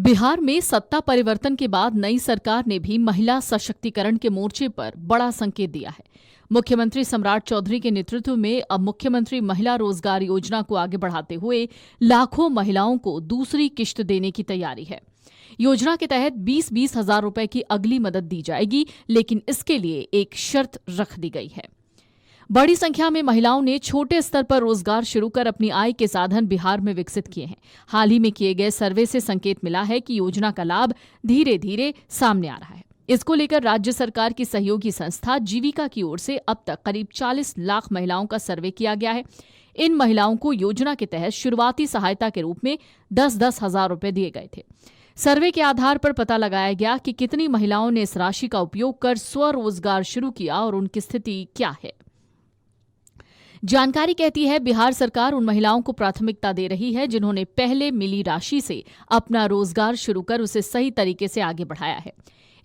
बिहार में सत्ता परिवर्तन के बाद नई सरकार ने भी महिला सशक्तिकरण के मोर्चे पर बड़ा संकेत दिया है। मुख्यमंत्री सम्राट चौधरी के नेतृत्व में अब मुख्यमंत्री महिला रोजगार योजना को आगे बढ़ाते हुए लाखों महिलाओं को दूसरी किश्त देने की तैयारी है। योजना के तहत 20-20 हजार रुपए की अगली मदद दी जाएगी, लेकिन इसके लिए एक शर्त रख दी गई है। बड़ी संख्या में महिलाओं ने छोटे स्तर पर रोजगार शुरू कर अपनी आय के साधन बिहार में विकसित किए हैं। हाल ही में किए गए सर्वे से संकेत मिला है कि योजना का लाभ धीरे धीरे सामने आ रहा है। इसको लेकर राज्य सरकार की सहयोगी संस्था जीविका की ओर से अब तक करीब 40 लाख महिलाओं का सर्वे किया गया है। इन महिलाओं को योजना के तहत शुरुआती सहायता के रूप में 10-10 हजार रुपए दिए गए थे। सर्वे के आधार पर पता लगाया गया कि कितनी महिलाओं ने इस राशि का उपयोग कर स्वरोजगार शुरू किया और उनकी स्थिति क्या है। जानकारी कहती है, बिहार सरकार उन महिलाओं को प्राथमिकता दे रही है जिन्होंने पहले मिली राशि से अपना रोजगार शुरू कर उसे सही तरीके से आगे बढ़ाया है।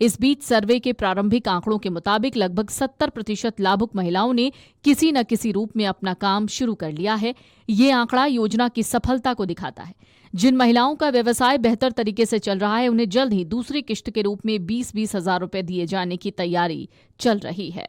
इस बीच सर्वे के प्रारंभिक आंकड़ों के मुताबिक लगभग 70% लाभुक महिलाओं ने किसी न किसी रूप में अपना काम शुरू कर लिया है। ये आंकड़ा योजना की सफलता को दिखाता है। जिन महिलाओं का व्यवसाय बेहतर तरीके से चल रहा है, उन्हें जल्द ही दूसरी किश्त के रूप में 20-20 हजार रुपए दिए जाने की तैयारी चल रही है।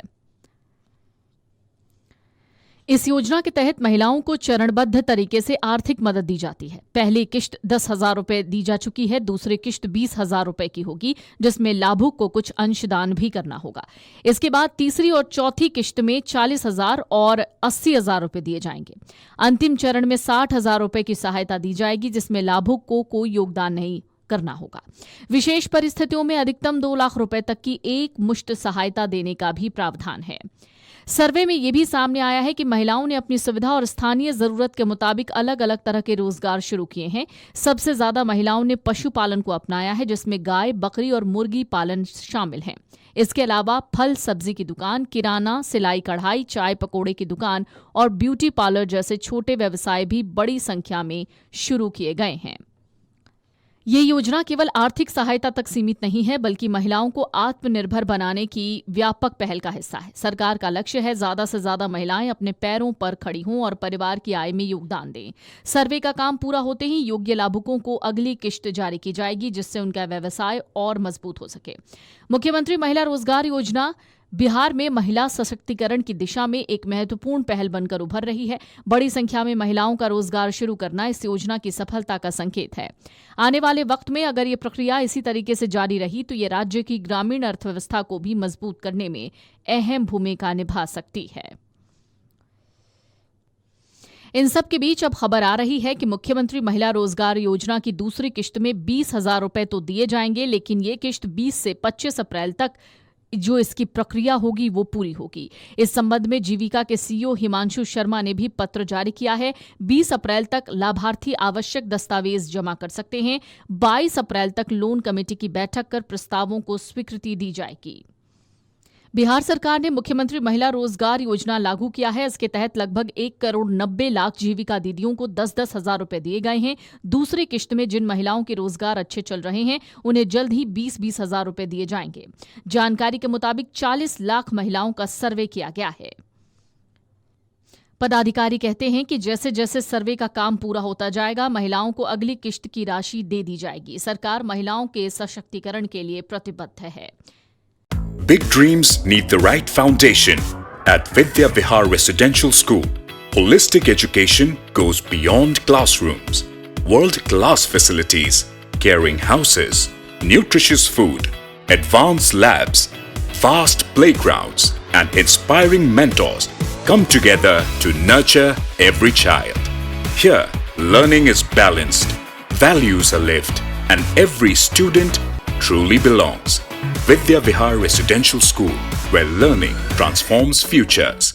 इस योजना के तहत महिलाओं को चरणबद्ध तरीके से आर्थिक मदद दी जाती है। पहली किश्त 10 हजार रुपए दी जा चुकी है, दूसरी किश्त 20 हजार रुपए की होगी, जिसमें लाभुक को कुछ अंशदान भी करना होगा। इसके बाद तीसरी और चौथी किश्त में 40 हजार और 80 हजार रुपए दिए जाएंगे। अंतिम चरण में 60 हजार रुपए की सहायता दी जाएगी, जिसमें लाभुक को कोई योगदान नहीं करना होगा। विशेष परिस्थितियों में अधिकतम 2 लाख रुपए तक की एक मुश्त सहायता देने का भी प्रावधान है। सर्वे में यह भी सामने आया है कि महिलाओं ने अपनी सुविधा और स्थानीय जरूरत के मुताबिक अलग अलग तरह के रोजगार शुरू किए हैं। सबसे ज्यादा महिलाओं ने पशुपालन को अपनाया है, जिसमें गाय, बकरी और मुर्गी पालन शामिल हैं। इसके अलावा फल सब्जी की दुकान, किराना, सिलाई कढ़ाई, चाय पकौड़े की दुकान और ब्यूटी पार्लर जैसे छोटे व्यवसाय भी बड़ी संख्या में शुरू किए गए हैं। ये योजना केवल आर्थिक सहायता तक सीमित नहीं है, बल्कि महिलाओं को आत्मनिर्भर बनाने की व्यापक पहल का हिस्सा है। सरकार का लक्ष्य है ज्यादा से ज्यादा महिलाएं अपने पैरों पर खड़ी हों और परिवार की आय में योगदान दें। सर्वे का काम पूरा होते ही योग्य लाभुकों को अगली किश्त जारी की जाएगी, जिससे उनका व्यवसाय और मजबूत हो सके। मुख्यमंत्री महिला रोजगार योजना बिहार में महिला सशक्तिकरण की दिशा में एक महत्वपूर्ण पहल बनकर उभर रही है। बड़ी संख्या में महिलाओं का रोजगार शुरू करना इस योजना की सफलता का संकेत है। आने वाले वक्त में अगर ये प्रक्रिया इसी तरीके से जारी रही तो ये राज्य की ग्रामीण अर्थव्यवस्था को भी मजबूत करने में अहम भूमिका निभा सकती है। इन सब के बीच अब खबर आ रही है कि मुख्यमंत्री महिला रोजगार योजना की दूसरी किश्त में 20 हजार रुपए तो दिए जाएंगे, लेकिन ये किश्त 20 से 25 अप्रैल तक जो इसकी प्रक्रिया होगी वो पूरी होगी। इस संबंध में जीविका के सीईओ हिमांशु शर्मा ने भी पत्र जारी किया है। 20 अप्रैल तक लाभार्थी आवश्यक दस्तावेज जमा कर सकते हैं। 22 अप्रैल तक लोन कमेटी की बैठक कर प्रस्तावों को स्वीकृति दी जाएगी। बिहार सरकार ने मुख्यमंत्री महिला रोजगार योजना लागू किया है। इसके तहत लगभग 1 करोड़ 90 लाख जीविका दीदियों को 10-10 हजार रुपए दिए गए हैं। दूसरी किश्त में जिन महिलाओं के रोजगार अच्छे चल रहे हैं, उन्हें जल्द ही 20-20 हजार रुपए दिए जाएंगे। जानकारी के मुताबिक 40 लाख महिलाओं का सर्वे किया गया है। पदाधिकारी कहते हैं कि जैसे जैसे सर्वे का काम पूरा होता जाएगा, महिलाओं को अगली किश्त की राशि दे दी जाएगी। सरकार महिलाओं के सशक्तिकरण के लिए प्रतिबद्ध है। Big dreams need the right foundation. At Vidya Vihar Residential School, holistic education goes beyond classrooms. World-class facilities, caring houses, nutritious food, advanced labs, vast playgrounds, and inspiring mentors come together to nurture every child. Here, learning is balanced, values are lived, and every student truly belongs. Vidya Vihar Residential School, where learning transforms futures.